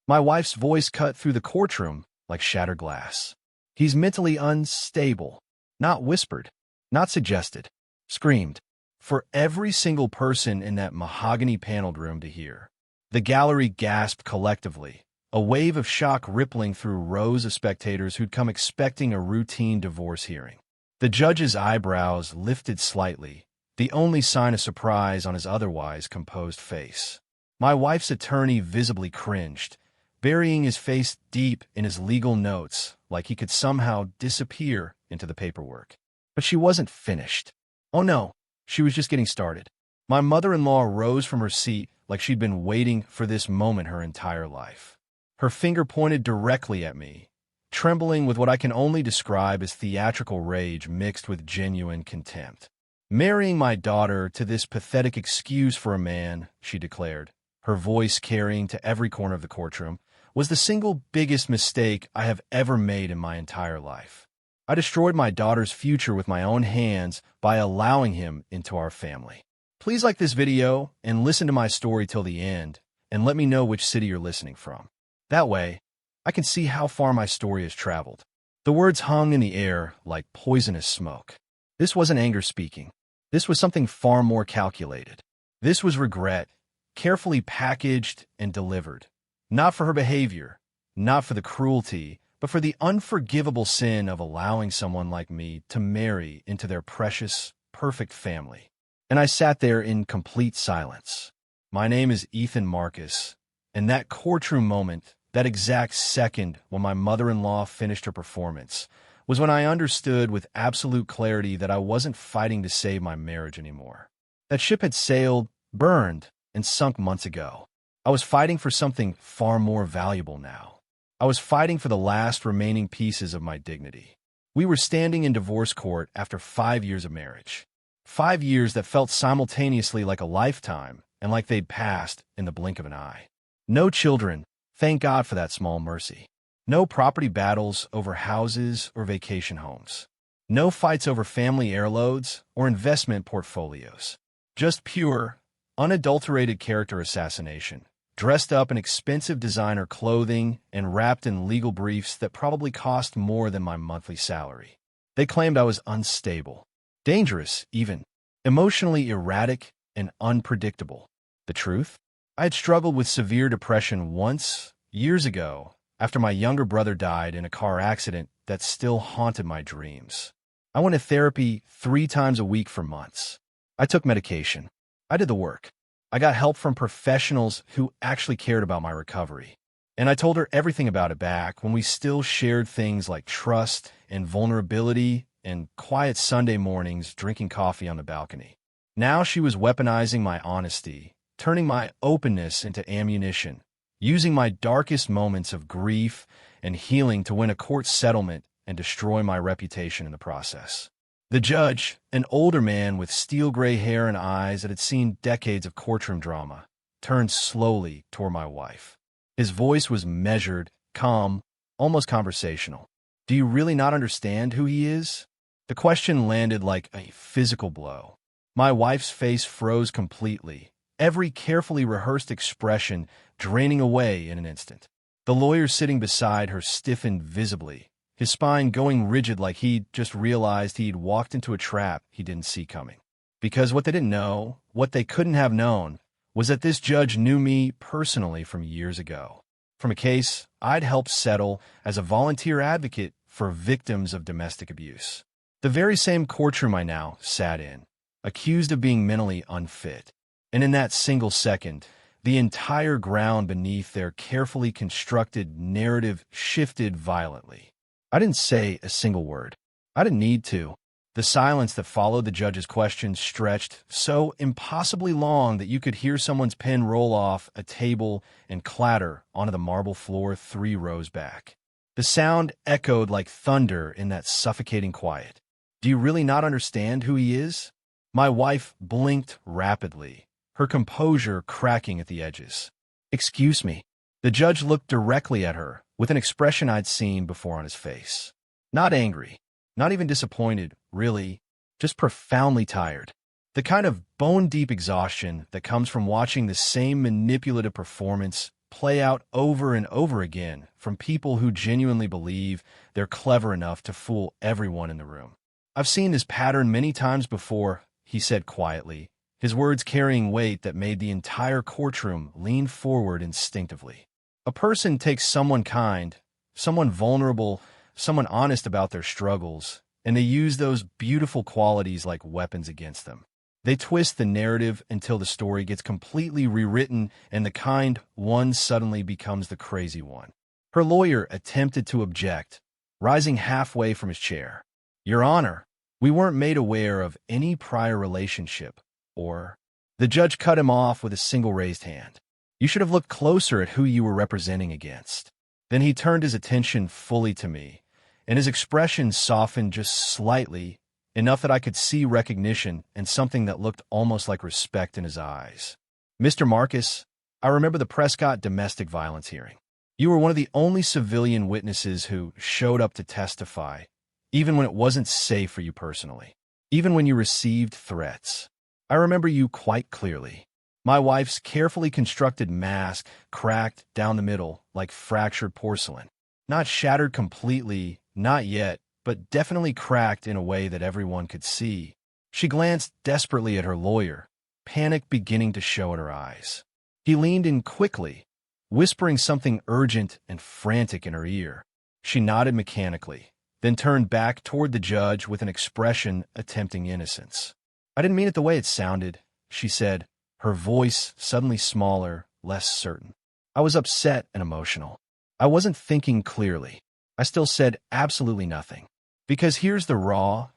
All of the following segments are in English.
My wife's voice cut through the courtroom like shattered glass. He's mentally unstable. Not whispered, not suggested, screamed. For every single person in that mahogany-paneled room to hear. The gallery gasped collectively, a wave of shock rippling through rows of spectators who'd come expecting a routine divorce hearing. The judge's eyebrows lifted slightly, the only sign of surprise on his otherwise composed face. My wife's attorney visibly cringed, burying his face deep in his legal notes like he could somehow disappear into the paperwork. But she wasn't finished. Oh no, she was just getting started. My mother-in-law rose from her seat like she'd been waiting for this moment her entire life. Her finger pointed directly at me, trembling with what I can only describe as theatrical rage mixed with genuine contempt. Marrying my daughter to this pathetic excuse for a man, she declared, her voice carrying to every corner of the courtroom, was the single biggest mistake I have ever made in my entire life. I destroyed my daughter's future with my own hands by allowing him into our family. Please like this video and listen to my story till the end, and let me know which city you're listening from. That way, I can see how far my story has traveled. The words hung in the air like poisonous smoke. This wasn't anger speaking. This was something far more calculated. This was regret, carefully packaged and delivered. Not for her behavior, not for the cruelty, but for the unforgivable sin of allowing someone like me to marry into their precious, perfect family. And I sat there in complete silence. My name is Ethan Marcus, and that courtroom moment, that exact second when my mother-in-law finished her performance, was when I understood with absolute clarity that I wasn't fighting to save my marriage anymore. That ship had sailed, burned, and sunk months ago. I was fighting for something far more valuable now. I was fighting for the last remaining pieces of my dignity. We were standing in divorce court after 5 years of marriage. 5 years that felt simultaneously like a lifetime and like they'd passed in the blink of an eye. No children, thank God for that small mercy. No property battles over houses or vacation homes. No fights over family heirlooms or investment portfolios. Just pure, unadulterated character assassination, dressed up in expensive designer clothing and wrapped in legal briefs that probably cost more than my monthly salary. They claimed I was unstable, dangerous even, emotionally erratic and unpredictable. The truth? I had struggled with severe depression once, years ago, after my younger brother died in a car accident that still haunted my dreams. I went to therapy 3 times a week for months. I took medication. I did the work. I got help from professionals who actually cared about my recovery. And I told her everything about it back when we still shared things like trust and vulnerability and quiet Sunday mornings drinking coffee on the balcony. Now she was weaponizing my honesty, turning my openness into ammunition, using my darkest moments of grief and healing to win a court settlement and destroy my reputation in the process. The judge, an older man with steel gray hair and eyes that had seen decades of courtroom drama, turned slowly toward my wife. His voice was measured, calm, almost conversational. Do you really not understand who he is? The question landed like a physical blow. My wife's face froze completely, every carefully rehearsed expression draining away in an instant. The lawyer sitting beside her stiffened visibly, his spine going rigid like he'd just realized he'd walked into a trap he didn't see coming. Because what they didn't know, what they couldn't have known, was that this judge knew me personally from years ago, from a case I'd helped settle as a volunteer advocate for victims of domestic abuse. The very same courtroom I now sat in, accused of being mentally unfit. And in that single second, the entire ground beneath their carefully constructed narrative shifted violently. I didn't say a single word. I didn't need to. The silence that followed the judge's questions stretched so impossibly long that you could hear someone's pen roll off a table and clatter onto the marble floor 3 rows back. The sound echoed like thunder in that suffocating quiet. Do you really not understand who he is? My wife blinked rapidly, her composure cracking at the edges. Excuse me. The judge looked directly at her, with an expression I'd seen before on his face. Not angry, not even disappointed, really, just profoundly tired. The kind of bone-deep exhaustion that comes from watching the same manipulative performance play out over and over again from people who genuinely believe they're clever enough to fool everyone in the room. "I've seen this pattern many times before," he said quietly, his words carrying weight that made the entire courtroom lean forward instinctively. "A person takes someone kind, someone vulnerable, someone honest about their struggles, and they use those beautiful qualities like weapons against them. They twist the narrative until the story gets completely rewritten and the kind one suddenly becomes the crazy one." Her lawyer attempted to object, rising halfway from his chair. "Your Honor, we weren't made aware of any prior relationship, or—" The judge cut him off with a single raised hand. "You should have looked closer at who you were representing against." Then he turned his attention fully to me, and his expression softened just slightly, enough that I could see recognition and something that looked almost like respect in his eyes. "Mr. Marcus, I remember the Prescott domestic violence hearing. You were one of the only civilian witnesses who showed up to testify, even when it wasn't safe for you personally, even when you received threats. I remember you quite clearly. My wife's carefully constructed mask cracked down the middle like fractured porcelain. Not shattered completely, not yet, but definitely cracked in a way that everyone could see." She glanced desperately at her lawyer, panic beginning to show in her eyes. He leaned in quickly, whispering something urgent and frantic in her ear. She nodded mechanically, then turned back toward the judge with an expression attempting innocence. "I didn't mean it the way it sounded," she said, her voice suddenly smaller, less certain. "I was upset and emotional. I wasn't thinking clearly. I still said absolutely nothing. Because here's the raw,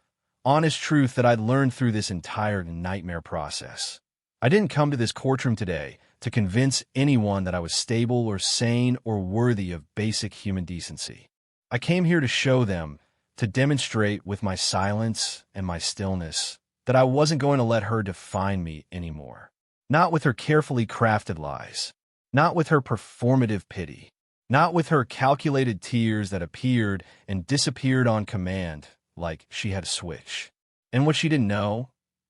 honest truth that I'd learned through this entire nightmare process. I didn't come to this courtroom today to convince anyone that I was stable or sane or worthy of basic human decency. I came here to show them, to demonstrate with my silence and my stillness, that I wasn't going to let her define me anymore. Not with her carefully crafted lies. Not with her performative pity. Not with her calculated tears that appeared and disappeared on command, like she had a switch. And what she didn't know,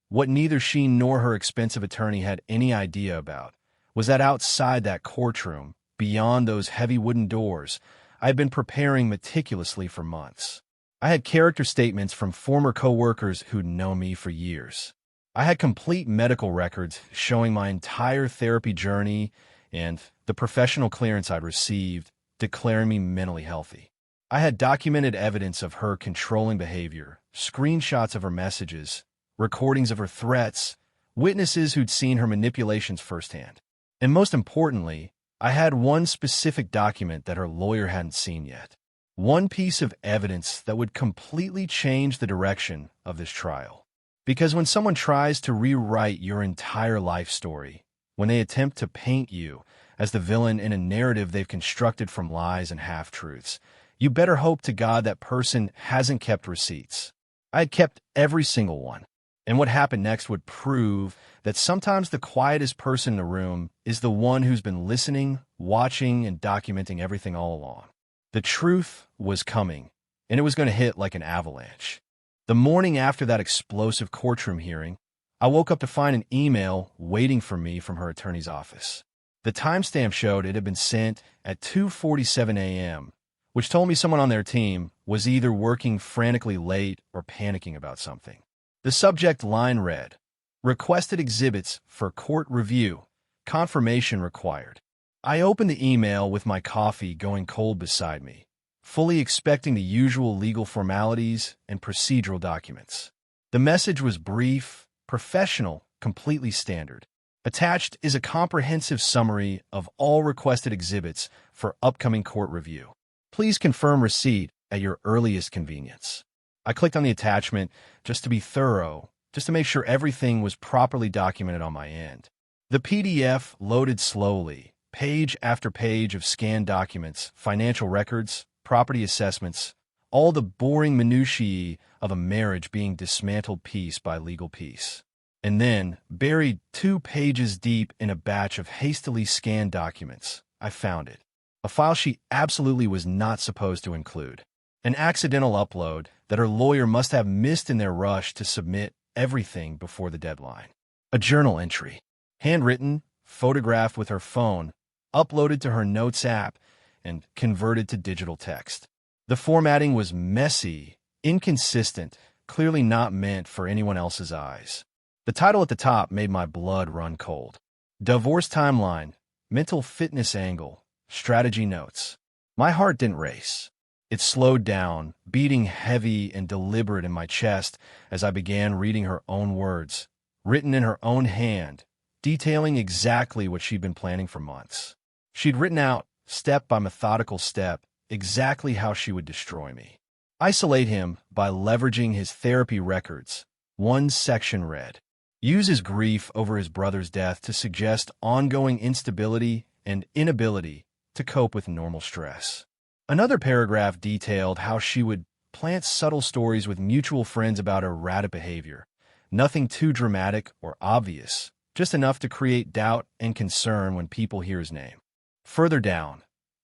what neither she nor her expensive attorney had any idea about, was that outside that courtroom, beyond those heavy wooden doors, I had been preparing meticulously for months. I had character statements from former co-workers who'd known me for years. I had complete medical records showing my entire therapy journey and the professional clearance I'd received, declaring me mentally healthy. I had documented evidence of her controlling behavior, screenshots of her messages, recordings of her threats, witnesses who'd seen her manipulations firsthand. And most importantly, I had one specific document that her lawyer hadn't seen yet. One piece of evidence that would completely change the direction of this trial. Because when someone tries to rewrite your entire life story, when they attempt to paint you as the villain in a narrative they've constructed from lies and half-truths, you better hope to God that person hasn't kept receipts. I had kept every single one. And what happened next would prove that sometimes the quietest person in the room is the one who's been listening, watching, and documenting everything all along. The truth was coming, and it was going to hit like an avalanche. The morning after that explosive courtroom hearing, I woke up to find an email waiting for me from her attorney's office. The timestamp showed it had been sent at 2:47 a.m., which told me someone on their team was either working frantically late or panicking about something. The subject line read, "Requested exhibits for court review. Confirmation required." I opened the email with my coffee going cold beside me, fully expecting the usual legal formalities and procedural documents. The message was brief, professional, completely standard. Attached is a comprehensive summary of all requested exhibits for upcoming court review. Please confirm receipt at your earliest convenience. I clicked on the attachment just to be thorough, just to make sure everything was properly documented on my end. The PDF loaded slowly, page after page of scanned documents, financial records, property assessments, all the boring minutiae of a marriage being dismantled piece by legal piece. And then, buried 2 pages deep in a batch of hastily scanned documents, I found it. A file she absolutely was not supposed to include. An accidental upload that her lawyer must have missed in their rush to submit everything before the deadline. A journal entry. Handwritten, photographed with her phone, uploaded to her Notes app, and converted to digital text. The formatting was messy, inconsistent, clearly not meant for anyone else's eyes. The title at the top made my blood run cold. Divorce Timeline, Mental Fitness Angle, Strategy Notes. My heart didn't race. It slowed down, beating heavy and deliberate in my chest as I began reading her own words, written in her own hand, detailing exactly what she'd been planning for months. She'd written out, step by methodical step, exactly how she would destroy me. Isolate him by leveraging his therapy records. One section read, use his grief over his brother's death to suggest ongoing instability and inability to cope with normal stress. Another paragraph detailed how she would plant subtle stories with mutual friends about erratic behavior. Nothing too dramatic or obvious, just enough to create doubt and concern when people hear his name. Further down,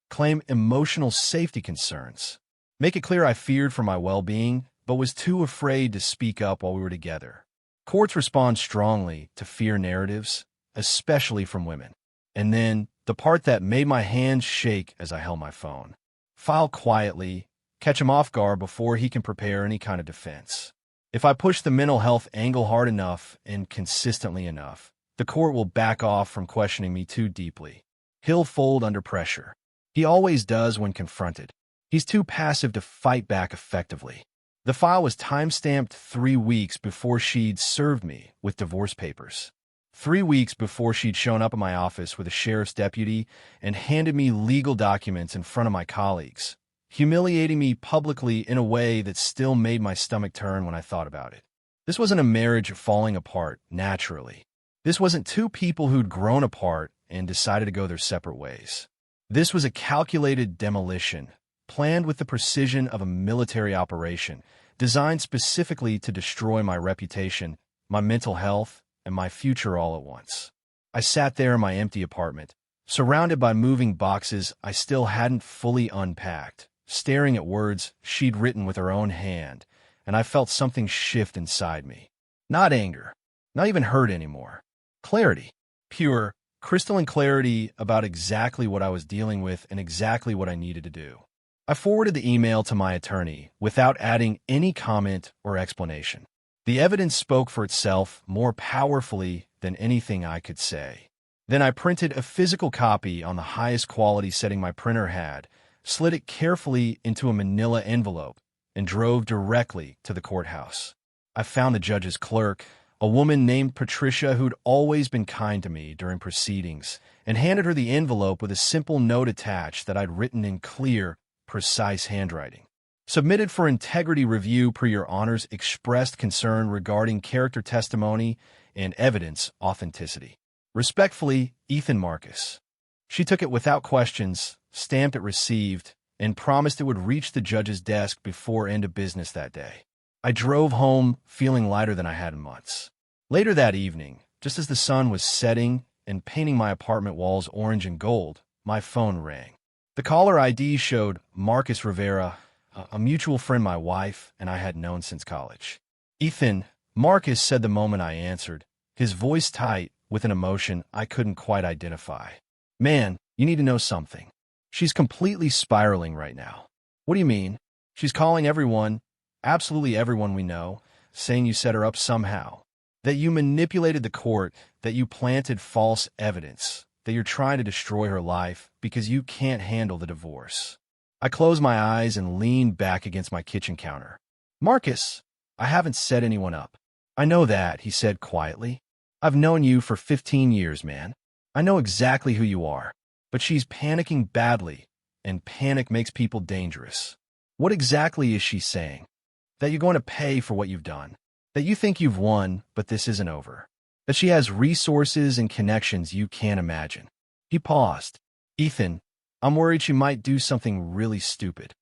claim emotional safety concerns. Make it clear I feared for my well-being, but was too afraid to speak up while we were together. Courts respond strongly to fear narratives, especially from women. And then, the part that made my hands shake as I held my phone. File quietly, catch him off guard before he can prepare any kind of defense. If I push the mental health angle hard enough and consistently enough, the court will back off from questioning me too deeply. He'll fold under pressure. He always does when confronted. He's too passive to fight back effectively. The file was time-stamped 3 weeks before she'd served me with divorce papers. 3 weeks before she'd shown up at my office with a sheriff's deputy and handed me legal documents in front of my colleagues, humiliating me publicly in a way that still made my stomach turn when I thought about it. This wasn't a marriage falling apart naturally. This wasn't two people who'd grown apart and decided to go their separate ways. This was a calculated demolition, planned with the precision of a military operation, designed specifically to destroy my reputation, my mental health, and my future all at once. I sat there in my empty apartment, surrounded by moving boxes I still hadn't fully unpacked, staring at words she'd written with her own hand, and I felt something shift inside me. Not anger, not even hurt anymore. Clarity. Pure, crystalline clarity about exactly what I was dealing with and exactly what I needed to do. I forwarded the email to my attorney without adding any comment or explanation. The evidence spoke for itself more powerfully than anything I could say. Then I printed a physical copy on the highest quality setting my printer had, slid it carefully into a manila envelope, and drove directly to the courthouse. I found the judge's clerk, a woman named Patricia who'd always been kind to me during proceedings, and handed her the envelope with a simple note attached that I'd written in clear, precise handwriting. Submitted for integrity review per your Honor's expressed concern regarding character testimony and evidence authenticity. Respectfully, Ethan Marcus. She took it without questions, stamped it received, and promised it would reach the judge's desk before end of business that day. I drove home feeling lighter than I had in months. Later that evening, just as the sun was setting and painting my apartment walls orange and gold, my phone rang. The caller ID showed Marcus Rivera, a mutual friend my wife and I had known since college. Ethan, Marcus said the moment I answered, his voice tight with an emotion I couldn't quite identify. Man, you need to know something. She's completely spiraling right now. What do you mean? She's calling everyone, absolutely everyone we know, saying you set her up somehow, that you manipulated the court, that you planted false evidence, that you're trying to destroy her life because you can't handle the divorce. I closed my eyes and leaned back against my kitchen counter. Marcus, I haven't set anyone up. I know that, he said quietly. I've known you for 15 years, man. I know exactly who you are. But she's panicking badly, and panic makes people dangerous. What exactly is she saying? That you're going to pay for what you've done. That you think you've won, but this isn't over. That she has resources and connections you can't imagine. He paused. Ethan, I'm worried she might do something really stupid.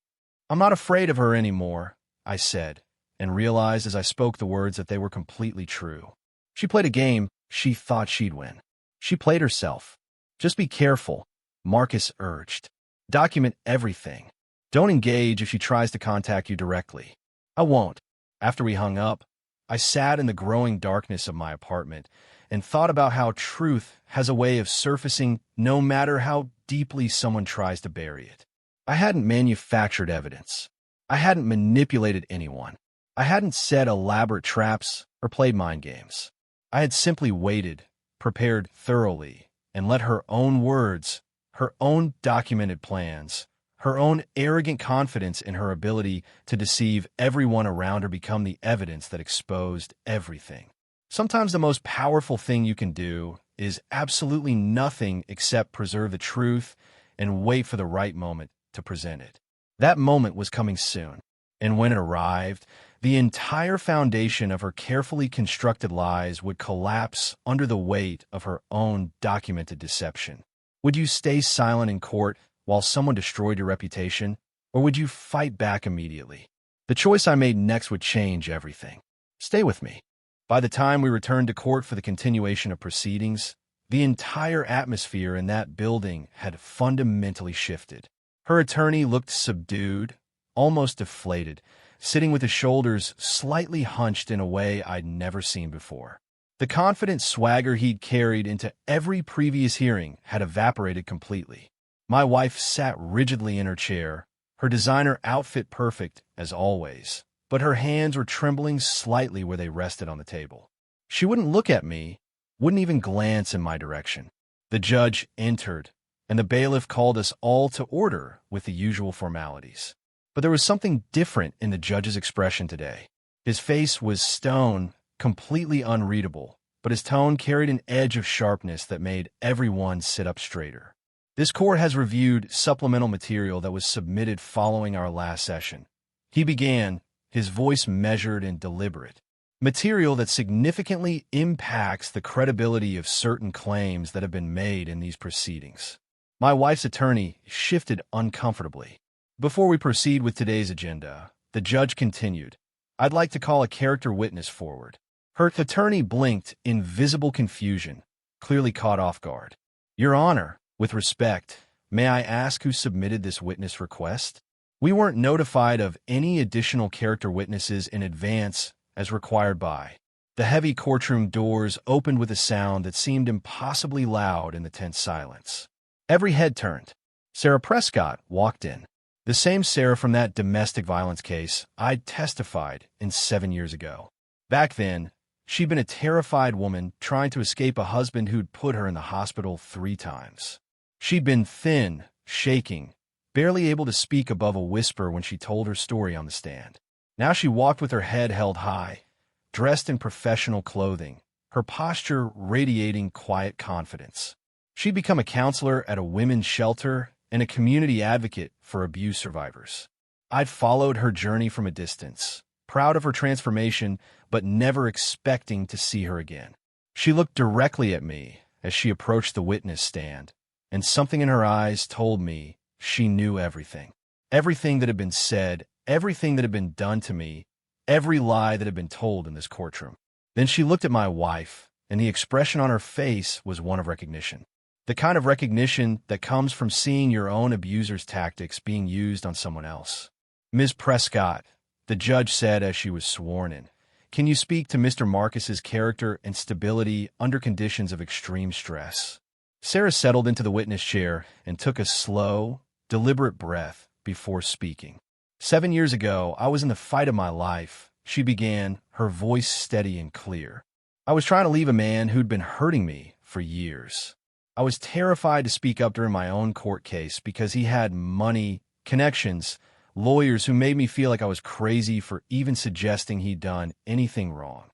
I'm not afraid of her anymore, I said, and realized as I spoke the words that they were completely true. She played a game she thought she'd win. She played herself. Just be careful, Marcus urged. Document everything. Don't engage if she tries to contact you directly. I won't. After we hung up, I sat in the growing darkness of my apartment and thought about how truth has a way of surfacing no matter how deeply someone tries to bury it. I hadn't manufactured evidence. I hadn't manipulated anyone. I hadn't set elaborate traps or played mind games. I had simply waited, prepared thoroughly, and let her own words, her own documented plans, her own arrogant confidence in her ability to deceive everyone around her become the evidence that exposed everything. Sometimes the most powerful thing you can do is absolutely nothing except preserve the truth and wait for the right moment to present it. That moment was coming soon, and when it arrived, the entire foundation of her carefully constructed lies would collapse under the weight of her own documented deception. Would you stay silent in court while someone destroyed your reputation, or would you fight back immediately? The choice I made next would change everything. Stay with me. By the time we returned to court for the continuation of proceedings, the entire atmosphere in that building had fundamentally shifted. Her attorney looked subdued, almost deflated, sitting with his shoulders slightly hunched in a way I'd never seen before. The confident swagger he'd carried into every previous hearing had evaporated completely. My wife sat rigidly in her chair, her designer outfit perfect as always, but her hands were trembling slightly where they rested on the table. She wouldn't look at me, wouldn't even glance in my direction. The judge entered, and the bailiff called us all to order with the usual formalities. But there was something different in the judge's expression today. His face was stone, completely unreadable, but his tone carried an edge of sharpness that made everyone sit up straighter. This court has reviewed supplemental material that was submitted following our last session. He began, his voice measured and deliberate. Material that significantly impacts the credibility of certain claims that have been made in these proceedings. My wife's attorney shifted uncomfortably. Before we proceed with today's agenda, the judge continued, I'd like to call a character witness forward. Her attorney blinked in visible confusion, clearly caught off guard. Your Honor, with respect, may I ask who submitted this witness request? We weren't notified of any additional character witnesses in advance as required by. The heavy courtroom doors opened with a sound that seemed impossibly loud in the tense silence. Every head turned. Sarah Prescott walked in. The same Sarah from that domestic violence case I'd testified in 7 years ago. Back then, she'd been a terrified woman trying to escape a husband who'd put her in the hospital 3 times. She'd been thin, shaking, barely able to speak above a whisper when she told her story on the stand. Now she walked with her head held high, dressed in professional clothing, her posture radiating quiet confidence. She'd become a counselor at a women's shelter and a community advocate for abuse survivors. I'd followed her journey from a distance, proud of her transformation, but never expecting to see her again. She looked directly at me as she approached the witness stand, and something in her eyes told me she knew everything. Everything that had been said, everything that had been done to me, every lie that had been told in this courtroom. Then she looked at my wife, and the expression on her face was one of recognition. The kind of recognition that comes from seeing your own abuser's tactics being used on someone else. Ms. Prescott, the judge said as she was sworn in, can you speak to Mr. Marcus's character and stability under conditions of extreme stress? Sarah settled into the witness chair and took a slow, deliberate breath before speaking. 7 years ago, I was in the fight of my life, she began, her voice steady and clear. I was trying to leave a man who'd been hurting me for years. I was terrified to speak up during my own court case because he had money, connections, lawyers who made me feel like I was crazy for even suggesting he'd done anything wrong.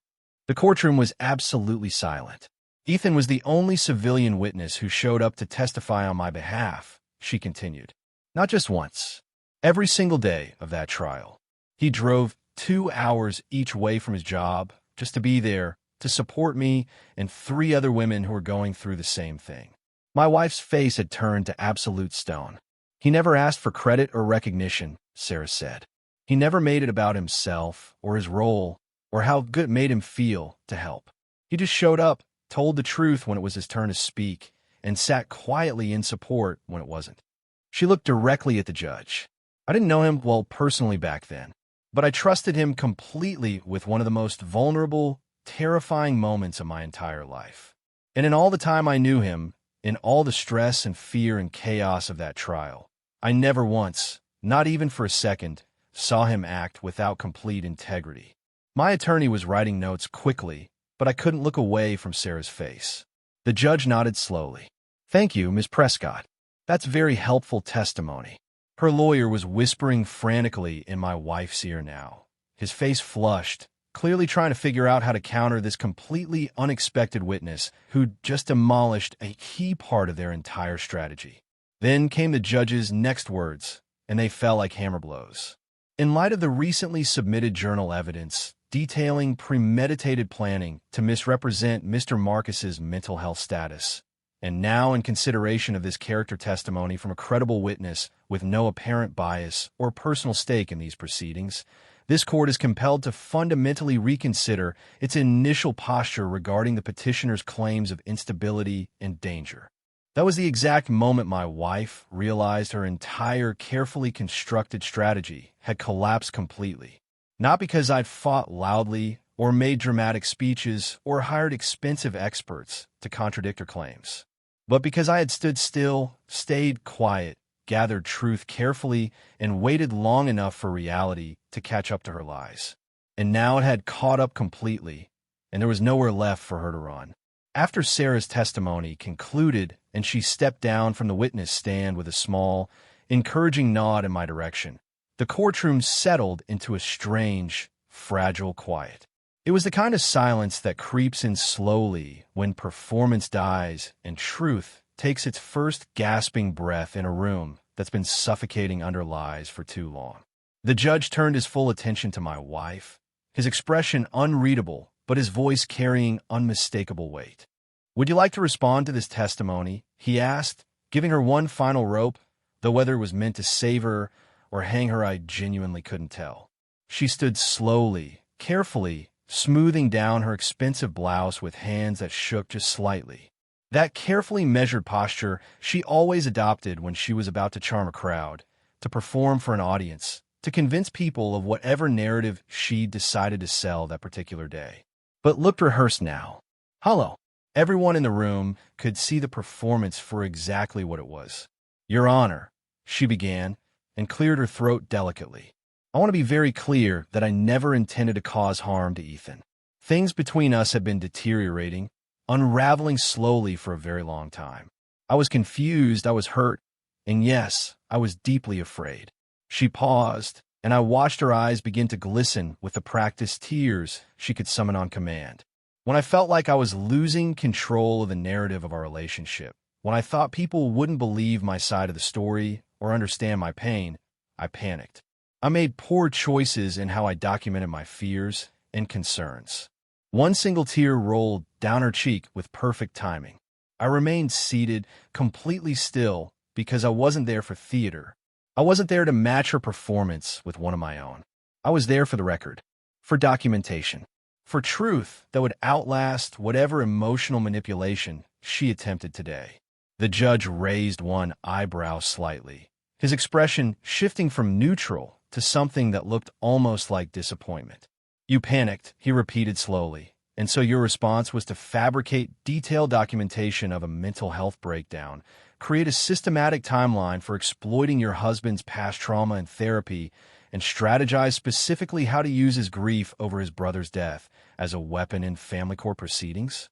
The courtroom was absolutely silent. Ethan was the only civilian witness who showed up to testify on my behalf, she continued. Not just once. Every single day of that trial. He drove 2 hours each way from his job just to be there, to support me and 3 other women who were going through the same thing. My wife's face had turned to absolute stone. He never asked for credit or recognition, Sarah said. He never made it about himself or his role or how good it made him feel to help. He just showed up, told the truth when it was his turn to speak, and sat quietly in support when it wasn't. She looked directly at the judge. I didn't know him well personally back then, but I trusted him completely with one of the most vulnerable, terrifying moments of my entire life. And in all the time I knew him, in all the stress and fear and chaos of that trial, I never once, not even for a second, saw him act without complete integrity. My attorney was writing notes quickly, but I couldn't look away from Sarah's face. The judge nodded slowly. "Thank you, Ms. Prescott. That's very helpful testimony." Her lawyer was whispering frantically in my wife's ear now. His face flushed, clearly trying to figure out how to counter this completely unexpected witness who'd just demolished a key part of their entire strategy. Then came the judge's next words, and they fell like hammer blows. In light of the recently submitted journal evidence detailing premeditated planning to misrepresent Mr. Marcus's mental health status, and now in consideration of this character testimony from a credible witness with no apparent bias or personal stake in these proceedings, this court is compelled to fundamentally reconsider its initial posture regarding the petitioner's claims of instability and danger. That was the exact moment my wife realized her entire carefully constructed strategy had collapsed completely. Not because I'd fought loudly or made dramatic speeches or hired expensive experts to contradict her claims, but because I had stood still, stayed quiet, gathered truth carefully, and waited long enough for reality to catch up to her lies. And now it had caught up completely, and there was nowhere left for her to run. After Sarah's testimony concluded and she stepped down from the witness stand with a small, encouraging nod in my direction, the courtroom settled into a strange, fragile quiet. It was the kind of silence that creeps in slowly when performance dies and truth takes its first gasping breath in a room that's been suffocating under lies for too long. The judge turned his full attention to my wife, his expression unreadable, but his voice carrying unmistakable weight. "Would you like to respond to this testimony?" he asked, giving her one final rope, though whether it was meant to save her or hang her I genuinely couldn't tell. She stood slowly, carefully, smoothing down her expensive blouse with hands that shook just slightly. That carefully measured posture she always adopted when she was about to charm a crowd, to perform for an audience, to convince people of whatever narrative she decided to sell that particular day. But looked rehearsed now. Hollow. Everyone in the room could see the performance for exactly what it was. "Your Honor," she began, and cleared her throat delicately. "I want to be very clear that I never intended to cause harm to Ethan. Things between us had been deteriorating, unraveling slowly for a very long time. I was confused, I was hurt, and yes, I was deeply afraid." She paused, and I watched her eyes begin to glisten with the practiced tears she could summon on command. When I felt like I was losing control of the narrative of our relationship, when I thought people wouldn't believe my side of the story or understand my pain, I panicked. I made poor choices in how I documented my fears and concerns. One single tear rolled down her cheek with perfect timing. I remained seated, completely still, because I wasn't there for theater. I wasn't there to match her performance with one of my own. I was there for the record, for documentation, for truth that would outlast whatever emotional manipulation she attempted today. The judge raised one eyebrow slightly, his expression shifting from neutral to something that looked almost like disappointment. "You panicked," he repeated slowly, "and so your response was to fabricate detailed documentation of a mental health breakdown, create a systematic timeline for exploiting your husband's past trauma and therapy, and strategize specifically how to use his grief over his brother's death as a weapon in family court proceedings?"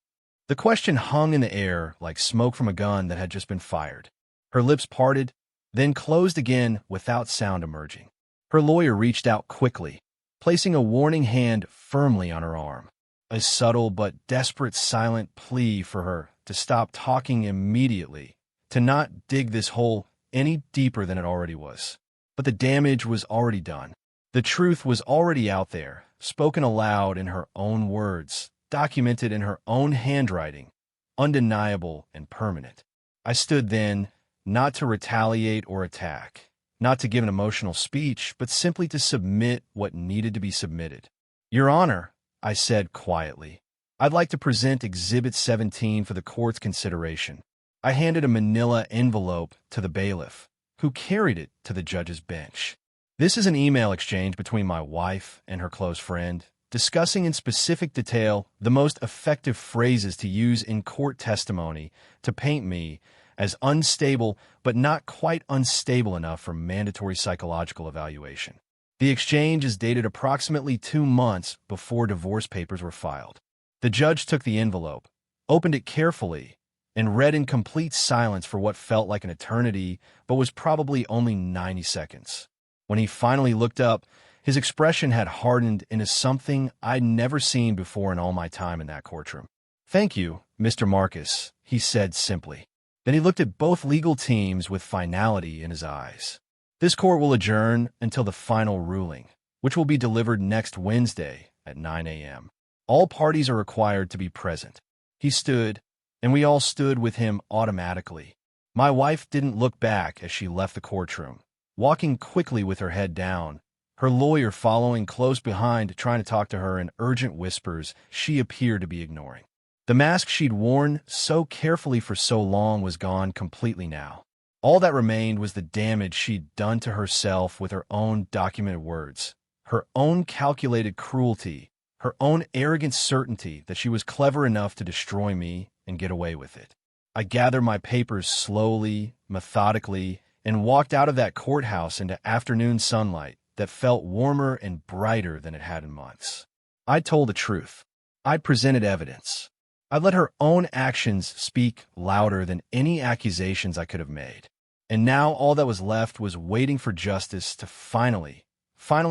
The question hung in the air like smoke from a gun that had just been fired. Her lips parted, then closed again without sound emerging. Her lawyer reached out quickly, placing a warning hand firmly on her arm. A subtle but desperate silent plea for her to stop talking immediately, to not dig this hole any deeper than it already was. But the damage was already done. The truth was already out there, spoken aloud in her own words, documented in her own handwriting, undeniable and permanent. I stood then, not to retaliate or attack, not to give an emotional speech, but simply to submit what needed to be submitted. "Your Honor," I said quietly, "I'd like to present Exhibit 17 for the court's consideration." I handed a manila envelope to the bailiff, who carried it to the judge's bench. "This is an email exchange between my wife and her close friend, discussing in specific detail the most effective phrases to use in court testimony to paint me as unstable but not quite unstable enough for mandatory psychological evaluation. The exchange is dated approximately 2 months before divorce papers were filed. The judge took the envelope, opened it carefully, and read in complete silence for what felt like an eternity but was probably only 90 seconds. When he finally looked up, his expression had hardened into something I'd never seen before in all my time in that courtroom. "Thank you, Mr. Marcus," he said simply. Then he looked at both legal teams with finality in his eyes. "This court will adjourn until the final ruling, which will be delivered next Wednesday at 9 a.m. All parties are required to be present." He stood, and we all stood with him automatically. My wife didn't look back as she left the courtroom, walking quickly with her head down, her lawyer following close behind, trying to talk to her in urgent whispers she appeared to be ignoring. The mask she'd worn so carefully for so long was gone completely now. All that remained was the damage she'd done to herself with her own documented words, her own calculated cruelty, her own arrogant certainty that she was clever enough to destroy me and get away with it. I gathered my papers slowly, methodically, and walked out of that courthouse into afternoon sunlight that felt warmer and brighter than it had in months. I'd told the truth. I'd presented evidence. I'd let her own actions speak louder than any accusations I could have made. And now all that was left was waiting for justice to finally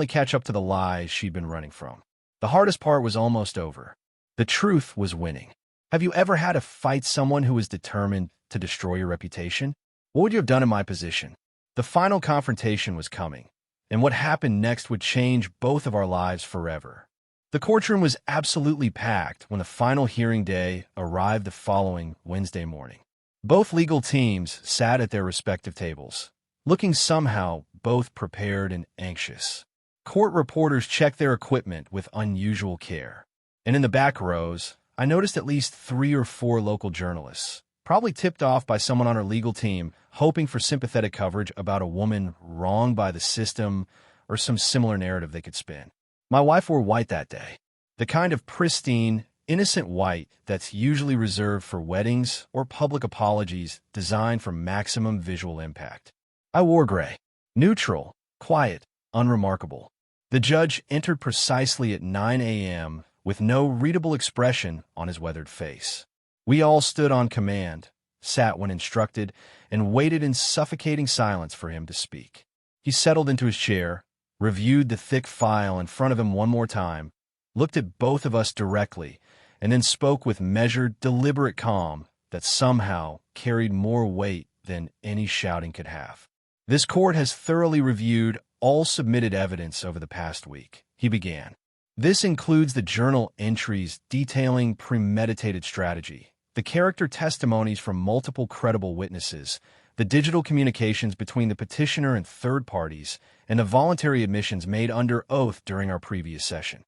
catch up to the lies she'd been running from. The hardest part was almost over. The truth was winning. Have you ever had to fight someone who was determined to destroy your reputation? What would you have done in my position? The final confrontation was coming, and what happened next would change both of our lives forever. The courtroom was absolutely packed when the final hearing day arrived the following Wednesday morning. Both legal teams sat at their respective tables, looking somehow both prepared and anxious. Court reporters checked their equipment with unusual care. And in the back rows, I noticed at least 3 or 4 local journalists, probably tipped off by someone on our legal team, hoping for sympathetic coverage about a woman wronged by the system or some similar narrative they could spin. My wife wore white that day, the kind of pristine, innocent white that's usually reserved for weddings or public apologies designed for maximum visual impact. I wore gray, neutral, quiet, unremarkable. The judge entered precisely at 9 a.m. with no readable expression on his weathered face. We all stood on command, sat when instructed, and waited in suffocating silence for him to speak. He settled into his chair, reviewed the thick file in front of him one more time, looked at both of us directly, and then spoke with measured, deliberate calm that somehow carried more weight than any shouting could have. "This court has thoroughly reviewed all submitted evidence over the past week," he began. "This includes the journal entries detailing premeditated strategy, the character testimonies from multiple credible witnesses, the digital communications between the petitioner and third parties, and the voluntary admissions made under oath during our previous session."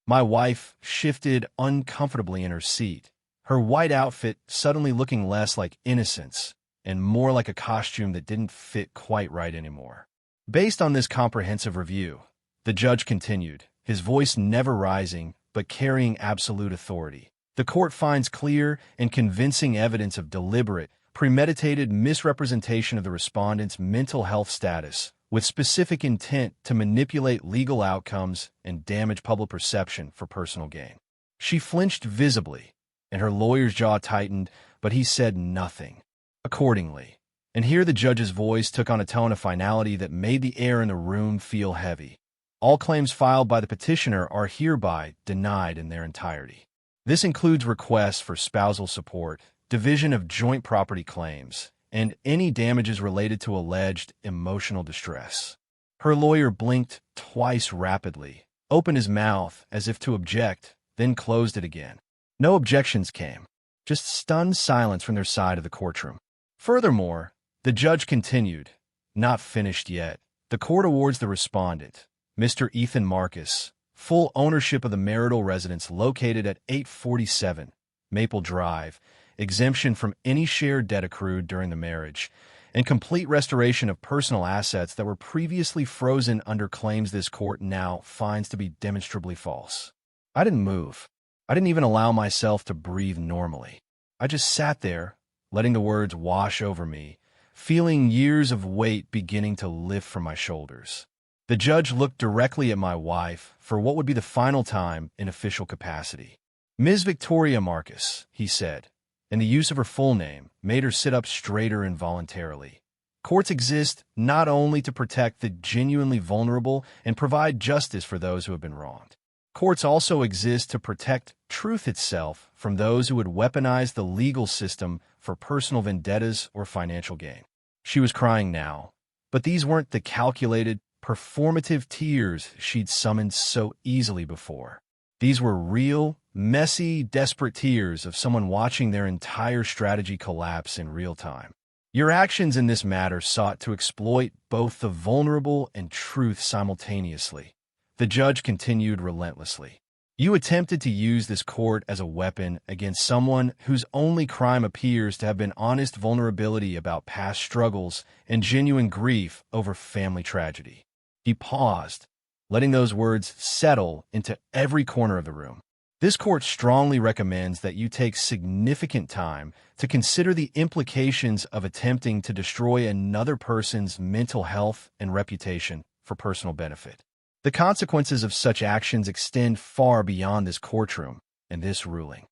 My wife shifted uncomfortably in her seat, her white outfit suddenly looking less like innocence and more like a costume that didn't fit quite right anymore. Based on this comprehensive review, the judge continued, his voice never rising but carrying absolute authority. The court finds clear and convincing evidence of deliberate, premeditated misrepresentation of the respondent's mental health status, with specific intent to manipulate legal outcomes and damage public perception for personal gain. She flinched visibly, and her lawyer's jaw tightened, but he said nothing. Accordingly, and here the judge's voice took on a tone of finality that made the air in the room feel heavy. "All claims filed by the petitioner are hereby denied in their entirety. This includes requests for spousal support, division of joint property claims, and any damages related to alleged emotional distress." Her lawyer blinked twice rapidly, opened his mouth as if to object, then closed it again. No objections came, just stunned silence from their side of the courtroom. Furthermore, the judge continued, "Not finished yet. The court awards the respondent, Mr. Ethan Marcus, full ownership of the marital residence located at 847 Maple Drive, exemption from any shared debt accrued during the marriage, and complete restoration of personal assets that were previously frozen under claims this court now finds to be demonstrably false." I didn't move. I didn't even allow myself to breathe normally. I just sat there, letting the words wash over me, feeling years of weight beginning to lift from my shoulders. The judge looked directly at my wife for what would be the final time in official capacity. "Ms. Victoria Marcus," he said, and the use of her full name made her sit up straighter involuntarily. "Courts exist not only to protect the genuinely vulnerable and provide justice for those who have been wronged. Courts also exist to protect truth itself from those who would weaponize the legal system for personal vendettas or financial gain." She was crying now, but these weren't the calculated, performative tears she'd summoned so easily before. These were real, messy, desperate tears of someone watching their entire strategy collapse in real time. "Your actions in this matter sought to exploit both the vulnerable and truth simultaneously," the judge continued relentlessly. "You attempted to use this court as a weapon against someone whose only crime appears to have been honest vulnerability about past struggles and genuine grief over family tragedy." He paused, letting those words settle into every corner of the room. "This court strongly recommends that you take significant time to consider the implications of attempting to destroy another person's mental health and reputation for personal benefit. The consequences of such actions extend far beyond this courtroom and this ruling."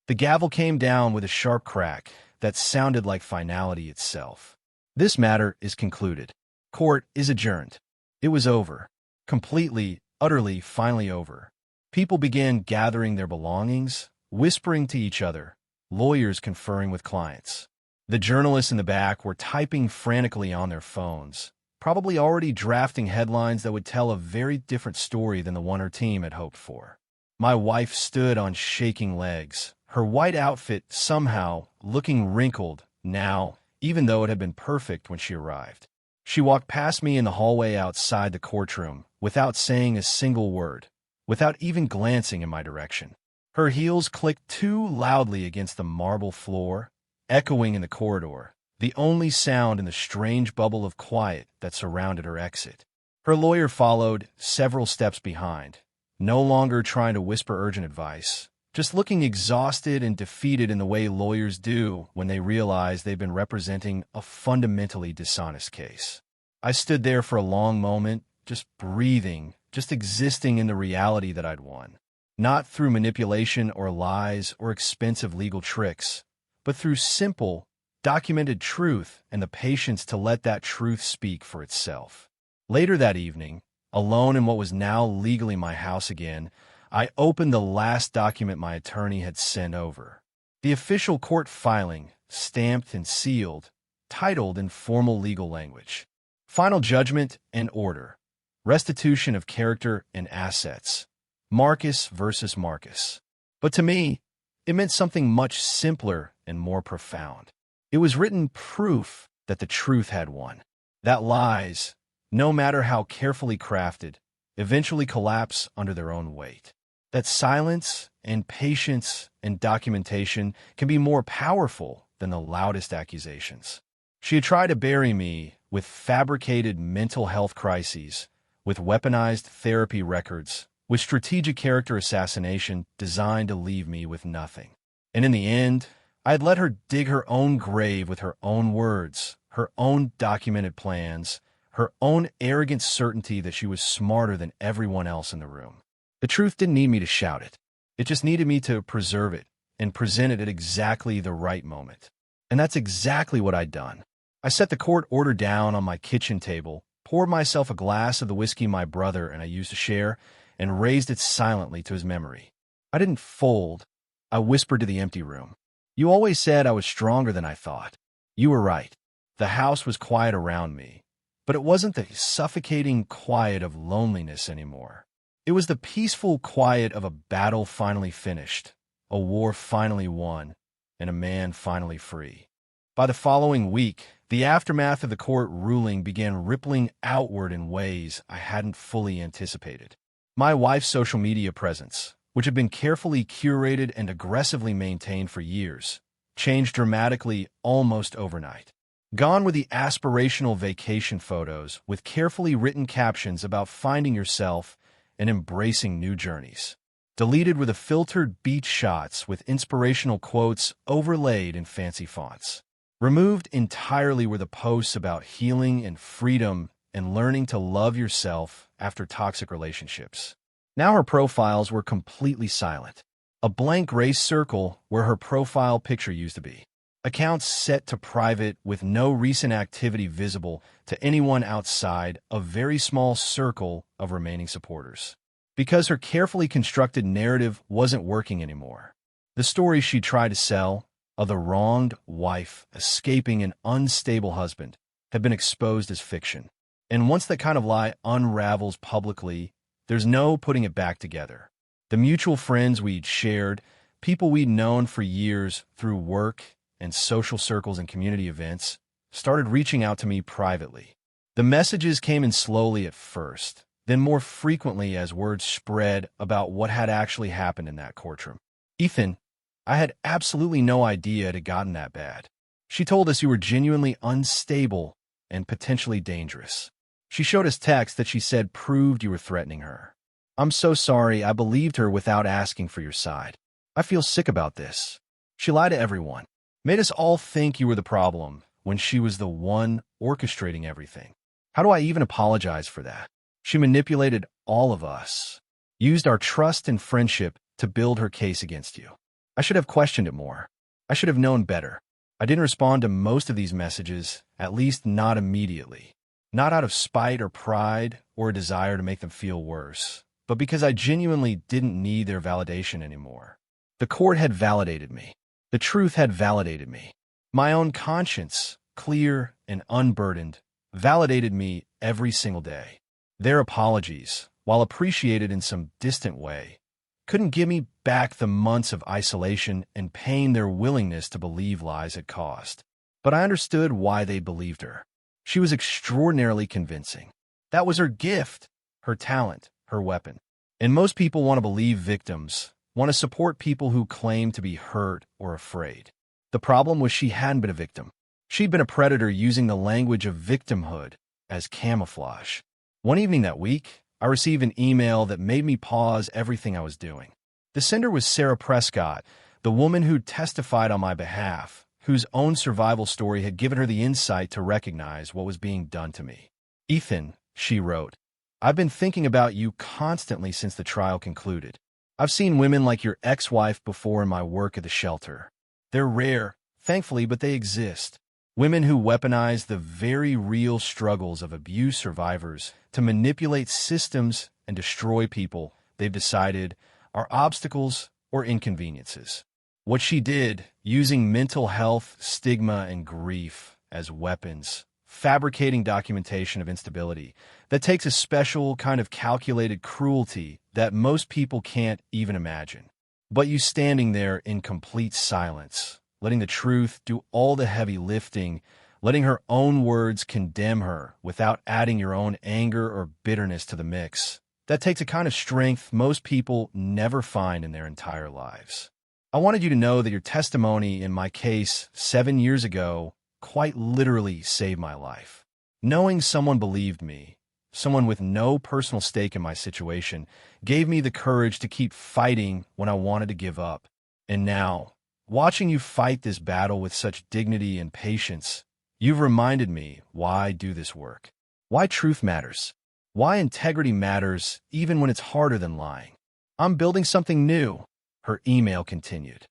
The gavel came down with a sharp crack that sounded like finality itself. "This matter is concluded. Court is adjourned." It was over. Completely, utterly, finally over. People began gathering their belongings, whispering to each other, lawyers conferring with clients. The journalists in the back were typing frantically on their phones, probably already drafting headlines that would tell a very different story than the one her team had hoped for. My wife stood on shaking legs, her white outfit somehow looking wrinkled now, even though it had been perfect when she arrived. She walked past me in the hallway outside the courtroom without saying a single word, without even glancing in my direction. Her heels clicked too loudly against the marble floor, echoing in the corridor, the only sound in the strange bubble of quiet that surrounded her exit. Her lawyer followed, several steps behind, no longer trying to whisper urgent advice, just looking exhausted and defeated in the way lawyers do when they realize they've been representing a fundamentally dishonest case. I stood there for a long moment, just breathing, just existing in the reality that I'd won. Not through manipulation or lies or expensive legal tricks, but through simple, documented truth and the patience to let that truth speak for itself. Later that evening, alone in what was now legally my house again, I opened the last document my attorney had sent over. The official court filing, stamped and sealed, titled in formal legal language. "Final Judgment and Order. Restitution of Character and Assets. Marcus versus Marcus." But to me, it meant something much simpler and more profound. It was written proof that the truth had won. That lies, no matter how carefully crafted, eventually collapse under their own weight. That silence and patience and documentation can be more powerful than the loudest accusations. She had tried to bury me with fabricated mental health crises, with weaponized therapy records, with strategic character assassination designed to leave me with nothing. And in the end, I had let her dig her own grave with her own words, her own documented plans, her own arrogant certainty that she was smarter than everyone else in the room. The truth didn't need me to shout it. It just needed me to preserve it and present it at exactly the right moment. And that's exactly what I'd done. I set the court order down on my kitchen table, poured myself a glass of the whiskey my brother and I used to share, and raised it silently to his memory. I didn't fold. I whispered to the empty room. "You always said I was stronger than I thought. You were right." The house was quiet around me, but it wasn't the suffocating quiet of loneliness anymore. It was the peaceful quiet of a battle finally finished, a war finally won, and a man finally free. By the following week, the aftermath of the court ruling began rippling outward in ways I hadn't fully anticipated. My wife's social media presence, which had been carefully curated and aggressively maintained for years, changed dramatically almost overnight. Gone were the aspirational vacation photos with carefully written captions about finding yourself and embracing new journeys. deleted were the filtered beach shots with inspirational quotes overlaid in fancy fonts. Removed entirely were the posts about healing and freedom and learning to love yourself after toxic relationships. Now her profiles were completely silent. A blank gray circle where her profile picture used to be. Accounts set to private with no recent activity visible to anyone outside a very small circle of remaining supporters. Because her carefully constructed narrative wasn't working anymore. The story she tried to sell of the wronged wife escaping an unstable husband had been exposed as fiction. And once that kind of lie unravels publicly, there's no putting it back together. The mutual friends we'd shared, people we'd known for years through work and social circles and community events, started reaching out to me privately. The messages came in slowly at first, then more frequently as word spread about what had actually happened in that courtroom. Ethan, I had absolutely no idea it had gotten that bad. She told us you were genuinely unstable and potentially dangerous. She showed us texts that she said proved you were threatening her. I'm so sorry I believed her without asking for your side. I feel sick about this. She lied to everyone. Made us all think you were the problem when she was the one orchestrating everything. How do I even apologize for that? She manipulated all of us, used our trust and friendship to build her case against you. I should have questioned it more. I should have known better. I didn't respond to most of these messages, at least not immediately. Not out of spite or pride or a desire to make them feel worse, but because I genuinely didn't need their validation anymore. The court had validated me. The truth had validated me. My own conscience, clear and unburdened, validated me every single day. Their apologies, while appreciated in some distant way, couldn't give me back the months of isolation and pain their willingness to believe lies had caused. But I understood why they believed her. She was extraordinarily convincing. That was her gift, her talent, her weapon. And most people want to believe victims, want to support people who claim to be hurt or afraid. The problem was she hadn't been a victim. She'd been a predator using the language of victimhood as camouflage. One evening that week, I received an email that made me pause everything I was doing. The sender was Sarah Prescott, the woman who testified on my behalf, whose own survival story had given her the insight to recognize what was being done to me. Ethan, she wrote, I've been thinking about you constantly since the trial concluded. I've seen women like your ex-wife before in my work at the shelter. They're rare, thankfully, but they exist. Women who weaponize the very real struggles of abuse survivors to manipulate systems and destroy people they've decided are obstacles or inconveniences. What she did, using mental health, stigma, and grief as weapons, fabricating documentation of instability, that takes a special kind of calculated cruelty that most people can't even imagine. But you standing there in complete silence, letting the truth do all the heavy lifting, letting her own words condemn her without adding your own anger or bitterness to the mix. That takes a kind of strength most people never find in their entire lives. I wanted you to know that your testimony in my case 7 years ago quite literally saved my life. Knowing someone believed me, someone with no personal stake in my situation, gave me the courage to keep fighting when I wanted to give up. And now, watching you fight this battle with such dignity and patience, you've reminded me why I do this work, why truth matters, why integrity matters even when it's harder than lying. I'm building something new, her email continued.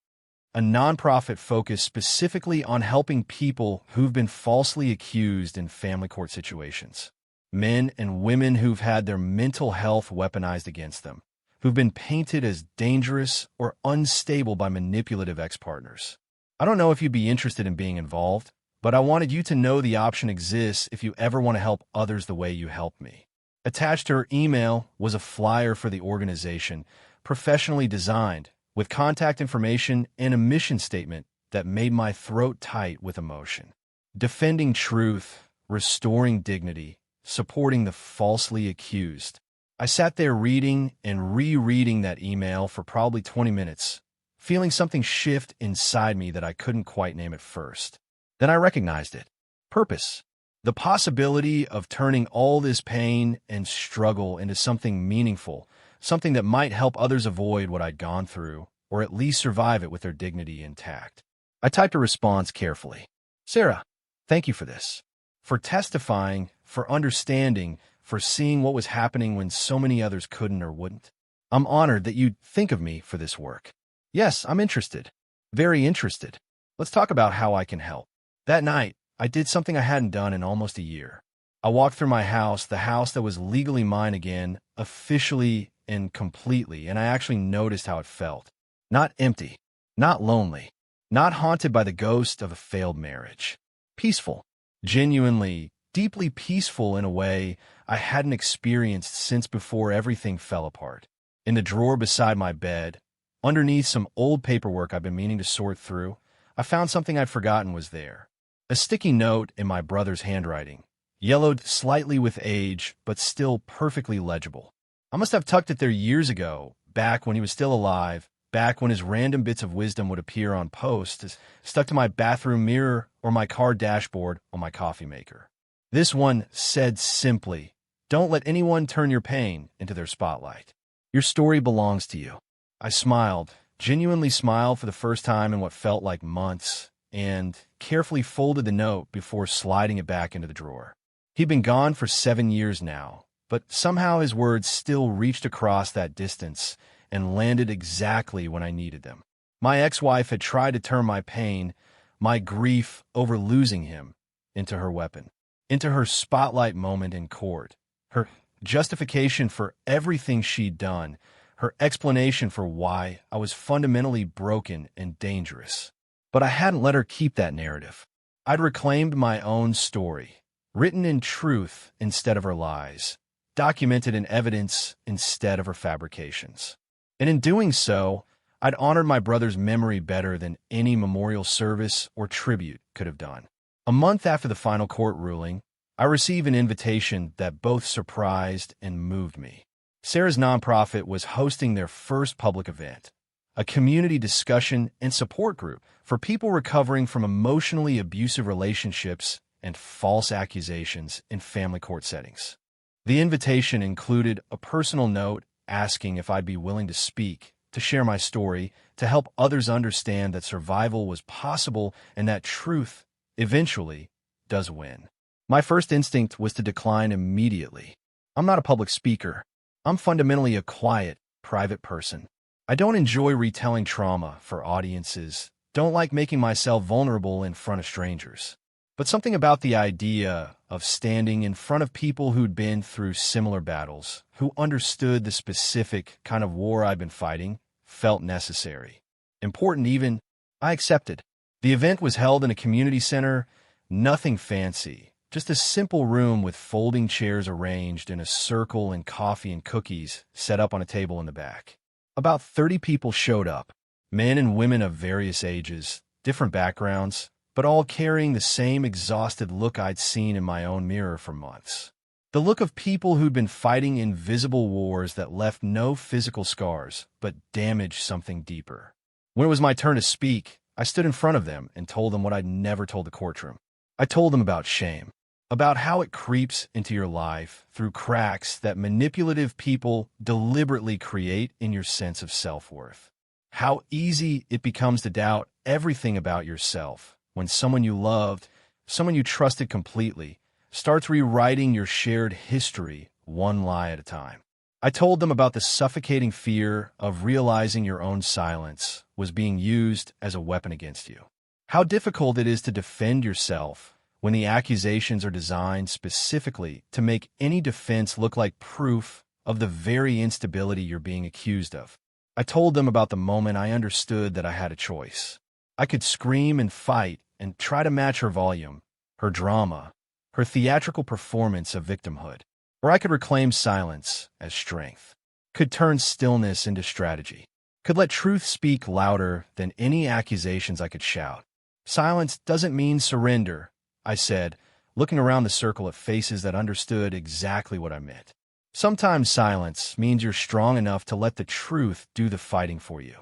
A nonprofit focused specifically on helping people who've been falsely accused in family court situations. Men and women who've had their mental health weaponized against them, who've been painted as dangerous or unstable by manipulative ex-partners. I don't know if you'd be interested in being involved, but I wanted you to know the option exists if you ever want to help others the way you helped me. Attached to her email was a flyer for the organization, professionally designed, with contact information and a mission statement that made my throat tight with emotion. Defending truth, restoring dignity, supporting the falsely accused. I sat there reading and rereading that email for probably 20 minutes, feeling something shift inside me that I couldn't quite name at first. Then I recognized it. Purpose. The possibility of turning all this pain and struggle into something meaningful, something that might help others avoid what I'd gone through, or at least survive it with their dignity intact. I typed a response carefully. Sarah, thank you for this. For testifying, for understanding, for seeing what was happening when so many others couldn't or wouldn't. I'm honored that you'd think of me for this work. Yes, I'm interested. Very interested. Let's talk about how I can help. That night, I did something I hadn't done in almost a year. I walked through my house, the house that was legally mine again, officially and completely, and I actually noticed how it felt. Not empty, not lonely, not haunted by the ghost of a failed marriage. Peaceful, genuinely, deeply peaceful in a way I hadn't experienced since before everything fell apart. In the drawer beside my bed, underneath some old paperwork I've been meaning to sort through, I found something I'd forgotten was there. A sticky note in my brother's handwriting, yellowed slightly with age, but still perfectly legible. I must have tucked it there years ago, back when he was still alive, back when his random bits of wisdom would appear on posts, stuck to my bathroom mirror or my car dashboard on my coffee maker. This one said simply, "Don't let anyone turn your pain into their spotlight. Your story belongs to you." I smiled, genuinely smiled for the first time in what felt like months, and carefully folded the note before sliding it back into the drawer. He'd been gone for 7 years now, but somehow his words still reached across that distance and landed exactly when I needed them. My ex-wife had tried to turn my pain, my grief over losing him, into her weapon, into her spotlight moment in court, her justification for everything she'd done, her explanation for why I was fundamentally broken and dangerous. But I hadn't let her keep that narrative. I'd reclaimed my own story, written in truth instead of her lies, documented in evidence instead of her fabrications. And in doing so, I'd honored my brother's memory better than any memorial service or tribute could have done. A month after the final court ruling, I received an invitation that both surprised and moved me. Sarah's nonprofit was hosting their first public event, a community discussion and support group for people recovering from emotionally abusive relationships and false accusations in family court settings. The invitation included a personal note asking if I'd be willing to speak, to share my story, to help others understand that survival was possible and that truth, eventually, does win. My first instinct was to decline immediately. I'm not a public speaker. I'm fundamentally a quiet, private person. I don't enjoy retelling trauma for audiences, don't like making myself vulnerable in front of strangers. But something about the idea of standing in front of people who'd been through similar battles, who understood the specific kind of war I'd been fighting, felt necessary. Important even, I accepted. The event was held in a community center, nothing fancy, just a simple room with folding chairs arranged in a circle and coffee and cookies set up on a table in the back. About 30 people showed up, men and women of various ages, different backgrounds, but all carrying the same exhausted look I'd seen in my own mirror for months. The look of people who'd been fighting invisible wars that left no physical scars, but damaged something deeper. When it was my turn to speak, I stood in front of them and told them what I'd never told the courtroom. I told them about shame, about how it creeps into your life through cracks that manipulative people deliberately create in your sense of self-worth. How easy it becomes to doubt everything about yourself when someone you loved, someone you trusted completely, starts rewriting your shared history one lie at a time. I told them about the suffocating fear of realizing your own silence was being used as a weapon against you. How difficult it is to defend yourself when the accusations are designed specifically to make any defense look like proof of the very instability you're being accused of. I told them about the moment I understood that I had a choice. I could scream and fight and try to match her volume, her drama, her theatrical performance of victimhood. Or I could reclaim silence as strength, could turn stillness into strategy, could let truth speak louder than any accusations I could shout. Silence doesn't mean surrender, I said, looking around the circle at faces that understood exactly what I meant. Sometimes silence means you're strong enough to let the truth do the fighting for you.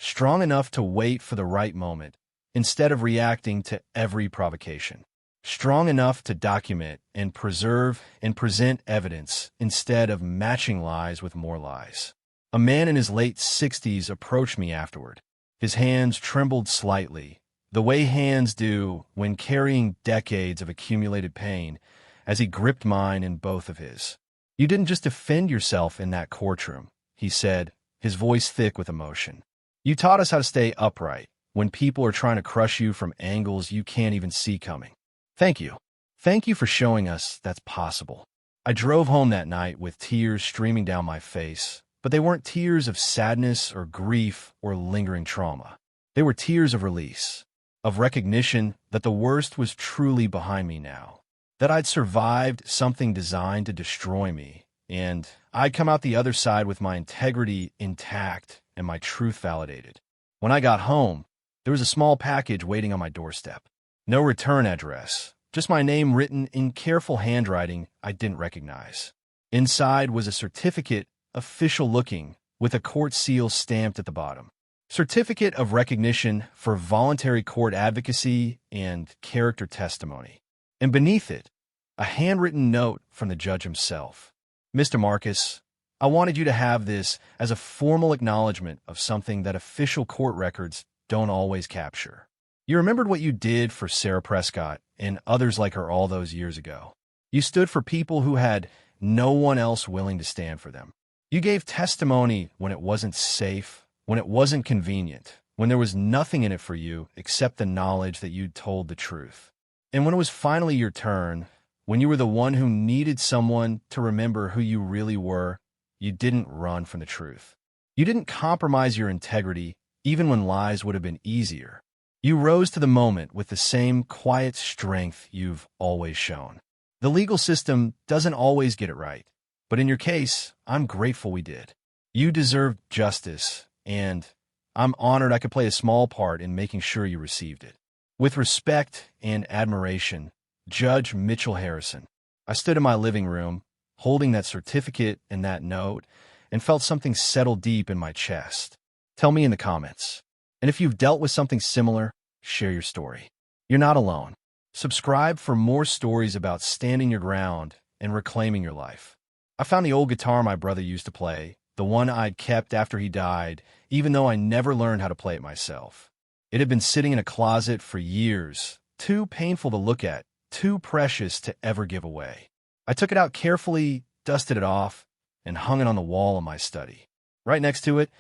Strong enough to wait for the right moment, instead of reacting to every provocation. Strong enough to document and preserve and present evidence instead of matching lies with more lies. A man in his late 60s approached me afterward. His hands trembled slightly, the way hands do when carrying decades of accumulated pain, as he gripped mine in both of his. "You didn't just defend yourself in that courtroom," he said, his voice thick with emotion. "You taught us how to stay upright when people are trying to crush you from angles you can't even see coming. Thank you. Thank you for showing us that's possible." I drove home that night with tears streaming down my face, but they weren't tears of sadness or grief or lingering trauma. They were tears of release, of recognition that the worst was truly behind me now, that I'd survived something designed to destroy me, and I'd come out the other side with my integrity intact and my truth validated. When I got home, there was a small package waiting on my doorstep. No return address, just my name written in careful handwriting I didn't recognize. Inside was a certificate, official-looking, with a court seal stamped at the bottom. Certificate of recognition for voluntary court advocacy and character testimony. And beneath it, a handwritten note from the judge himself. "Mr. Marcus, I wanted you to have this as a formal acknowledgement of something that official court records don't always capture. You remembered what you did for Sarah Prescott and others like her all those years ago. You stood for people who had no one else willing to stand for them. You gave testimony when it wasn't safe, when it wasn't convenient, when there was nothing in it for you except the knowledge that you'd told the truth. And when it was finally your turn, when you were the one who needed someone to remember who you really were, you didn't run from the truth. You didn't compromise your integrity, even when lies would have been easier. You rose to the moment with the same quiet strength you've always shown. The legal system doesn't always get it right, but in your case, I'm grateful we did. You deserved justice, and I'm honored I could play a small part in making sure you received it. With respect and admiration, Judge Mitchell Harrison." I stood in my living room, holding that certificate and that note, and felt something settle deep in my chest. Tell me in the comments. And if you've dealt with something similar, share your story. You're not alone. Subscribe for more stories about standing your ground and reclaiming your life. I found the old guitar my brother used to play, the one I'd kept after he died, even though I never learned how to play it myself. It had been sitting in a closet for years, too painful to look at, too precious to ever give away. I took it out carefully, dusted it off, and hung it on the wall in my study. Right next to it,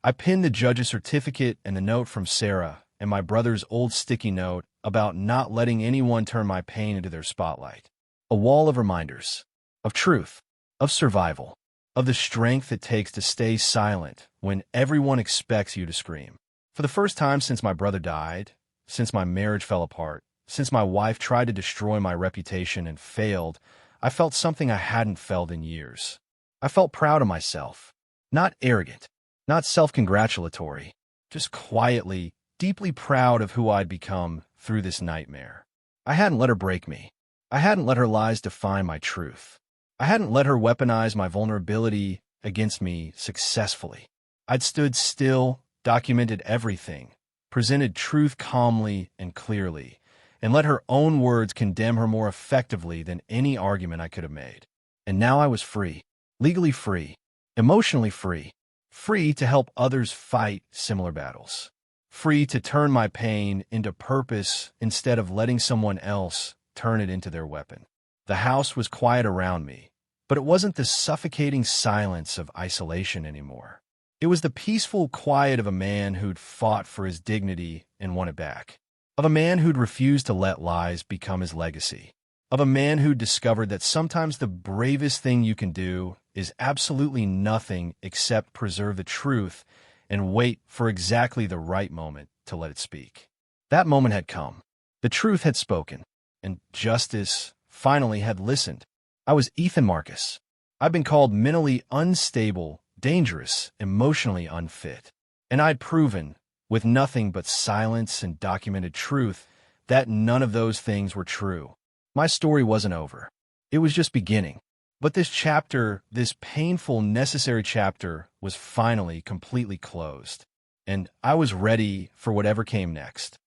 I pinned the judge's certificate and the note from Sarah and my brother's old sticky note about not letting anyone turn my pain into their spotlight. A wall of reminders, of truth, of survival, of the strength it takes to stay silent when everyone expects you to scream. For the first time since my brother died, since my marriage fell apart, since my wife tried to destroy my reputation and failed, I felt something I hadn't felt in years. I felt proud of myself. Not arrogant, not self-congratulatory, just quietly, deeply proud of who I'd become through this nightmare. I hadn't let her break me. I hadn't let her lies define my truth. I hadn't let her weaponize my vulnerability against me successfully. I'd stood still, documented everything, presented truth calmly and clearly, and let her own words condemn her more effectively than any argument I could have made. And now I was free, legally free, emotionally free, free to help others fight similar battles, free to turn my pain into purpose instead of letting someone else turn it into their weapon. The house was quiet around me, but it wasn't the suffocating silence of isolation anymore. It was the peaceful quiet of a man who'd fought for his dignity and won it back, of a man who'd refused to let lies become his legacy, of a man who'd discovered that sometimes the bravest thing you can do is absolutely nothing except preserve the truth and wait for exactly the right moment to let it speak. That moment had come. The truth had spoken, and justice finally had listened. I was Ethan Marcus. I'd been called mentally unstable, dangerous, emotionally unfit, and I'd proven, with nothing but silence and documented truth, that none of those things were true. My story wasn't over. It was just beginning. But this chapter, this painful, necessary chapter, was finally completely closed, and I was ready for whatever came next.